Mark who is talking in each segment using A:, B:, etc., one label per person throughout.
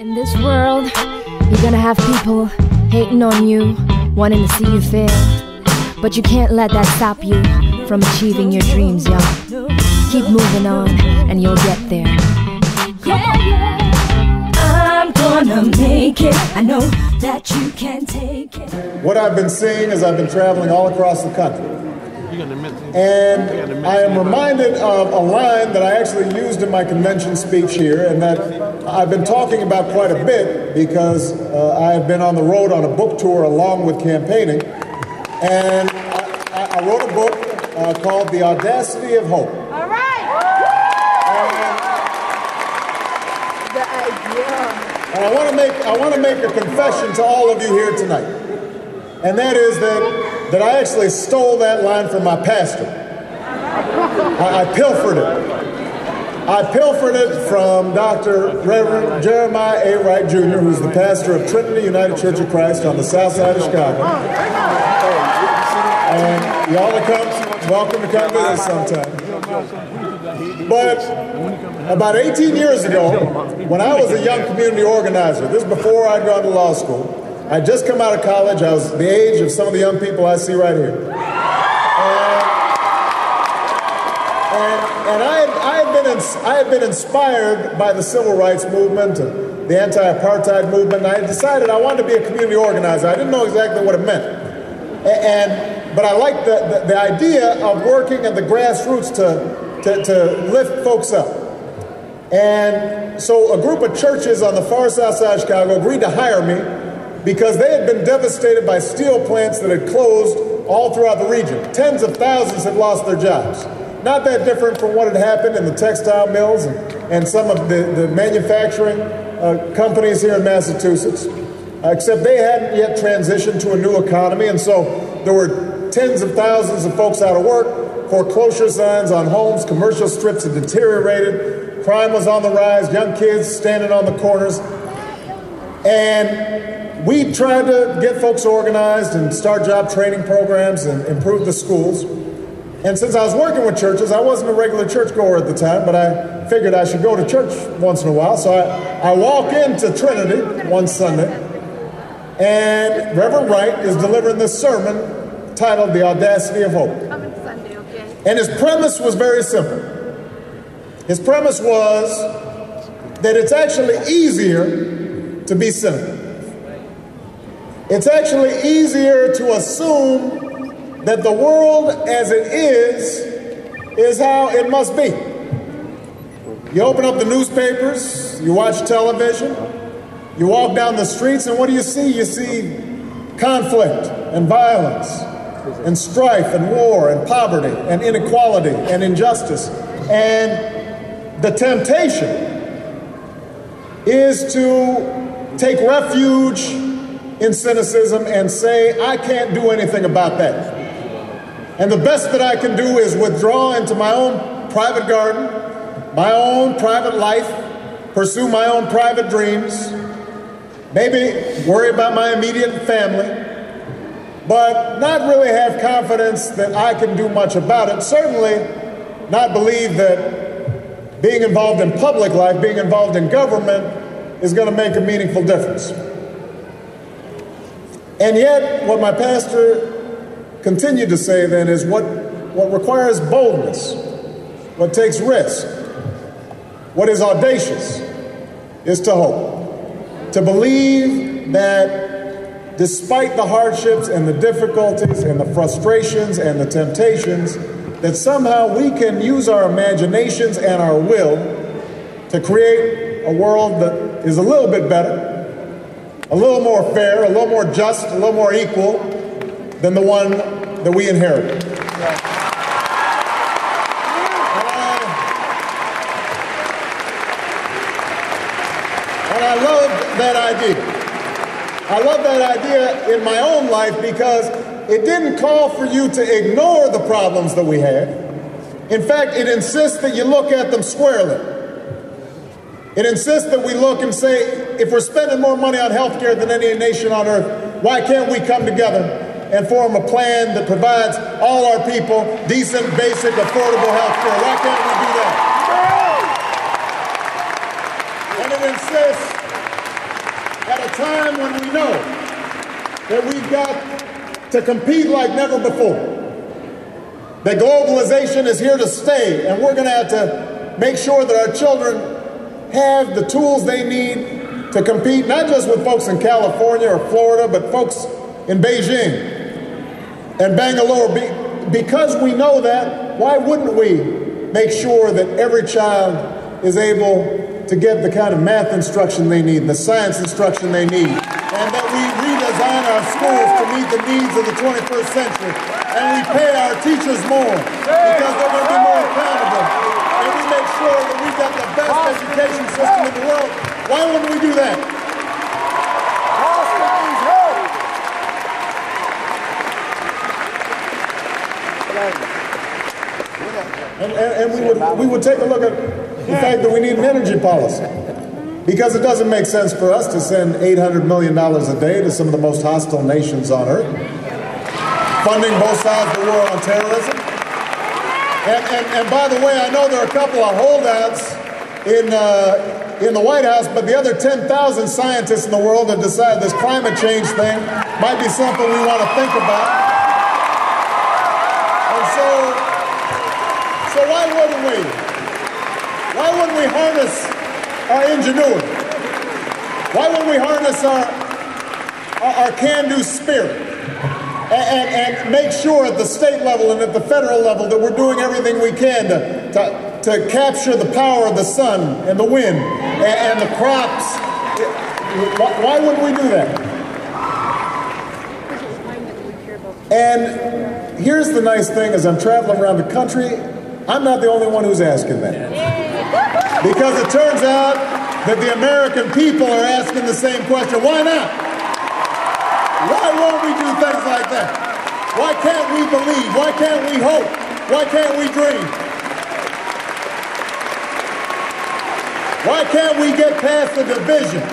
A: In this world, you're gonna have people hating on you, wanting to see you fail. But you can't let that stop you from achieving your dreams, young. Keep moving on, and you'll get there. I'm gonna make it. I know that you can take it.
B: What I've been seeing is I've been traveling all across the country. And I am reminded of a line that I actually used in my convention speech here, and that I've been talking about quite a bit because I have been on the road on a book tour along with campaigning. And I wrote a book called The Audacity of Hope.
C: All right. The idea.
B: And I want to make a confession to all of you here tonight. And that is that I actually stole that line from my pastor. I pilfered it. I pilfered it from Dr. Reverend Jeremiah A. Wright Jr., who's the pastor of Trinity United Church of Christ on the south side of Chicago. And y'all are welcome to come visit sometime. But about 18 years ago, when I was a young community organizer, this is before I'd gone to law school, I'd just come out of college. I was the age of some of the young people I see right here. And I had been inspired by the civil rights movement, the anti-apartheid movement, and I had decided I wanted to be a community organizer. I didn't know exactly what it meant. But I liked the idea of working at the grassroots to lift folks up. And so a group of churches on the far south side of Chicago agreed to hire me because they had been devastated by steel plants that had closed all throughout the region. Tens of thousands had lost their jobs. Not that different from what had happened in the textile mills and some of the manufacturing companies here in Massachusetts, except they hadn't yet transitioned to a new economy, and so there were tens of thousands of folks out of work, foreclosure signs on homes, commercial strips had deteriorated, crime was on the rise, young kids standing on the corners, and we tried to get folks organized and start job training programs and improve the schools. And since I was working with churches, I wasn't a regular churchgoer at the time, but I figured I should go to church once in a while. So I walk into Trinity one Sunday, and Reverend Wright is delivering this sermon titled The Audacity of Hope.
C: Coming Sunday, okay.
B: And his premise was very simple. His premise was that it's actually easier to be cynical. It's actually easier to assume that the world as it is how it must be. You open up the newspapers, you watch television, you walk down the streets, and what do you see? You see conflict and violence and strife and war and poverty and inequality and injustice. And the temptation is to take refuge in cynicism and say, I can't do anything about that. And the best that I can do is withdraw into my own private garden, my own private life, pursue my own private dreams, maybe worry about my immediate family, but not really have confidence that I can do much about it. Certainly not believe that being involved in public life, being involved in government is going to make a meaningful difference. And yet, what my pastor continued to say then is what requires boldness, what takes risk, what is audacious, is to hope. To believe that despite the hardships and the difficulties and the frustrations and the temptations, that somehow we can use our imaginations and our will to create a world that is a little bit better, a little more fair, a little more just, a little more equal than the one that we inherited. And I love that idea. I love that idea in my own life because it didn't call for you to ignore the problems that we had. In fact, it insists that you look at them squarely. It insists that we look and say, if we're spending more money on health care than any nation on earth, why can't we come together and form a plan that provides all our people decent, basic, affordable health care? Why can't we do that? And it insists when we know that we've got to compete like never before, that globalization is here to stay, and we're going to have to make sure that our children have the tools they need to compete, not just with folks in California or Florida, but folks in Beijing and Bangalore. Because we know that, why wouldn't we make sure that every child is able to get the kind of math instruction they need, the science instruction they need, and that we redesign our schools to meet the needs of the 21st century, and we pay our teachers more because they're going to be more accountable, and we make sure that we've got the best education system in the world. Why wouldn't we do that? And we would take a look at the fact that we need an energy policy, because it doesn't make sense for us to send $800 million a day to some of the most hostile nations on earth, funding both sides of the war on terrorism. And by the way, I know there are a couple of holdouts in the White House, but the other 10,000 scientists in the world have decided this climate change thing might be something we want to think about. And so why wouldn't we? Why wouldn't we harness our ingenuity? Why wouldn't we harness our can-do spirit and make sure at the state level and at the federal level that we're doing everything we can to capture the power of the sun and the wind and the crops? Why wouldn't we do that? And here's the nice thing: as I'm traveling around the country, I'm not the only one who's asking that. Because it turns out that the American people are asking the same question. Why not? Why won't we do things like that? Why can't we believe? Why can't we hope? Why can't we dream? Why can't we get past the division?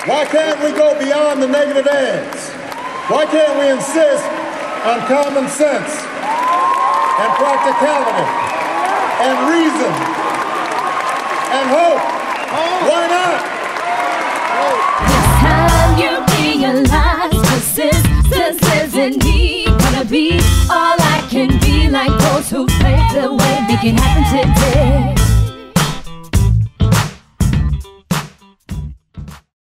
B: Why can't we go beyond the negative ads? Why can't we insist on common sense and practicality and reason and hope? Why not?
A: This time you realize persistence isn't me. Gonna be all I can be, like those who paved the way, make it happen today.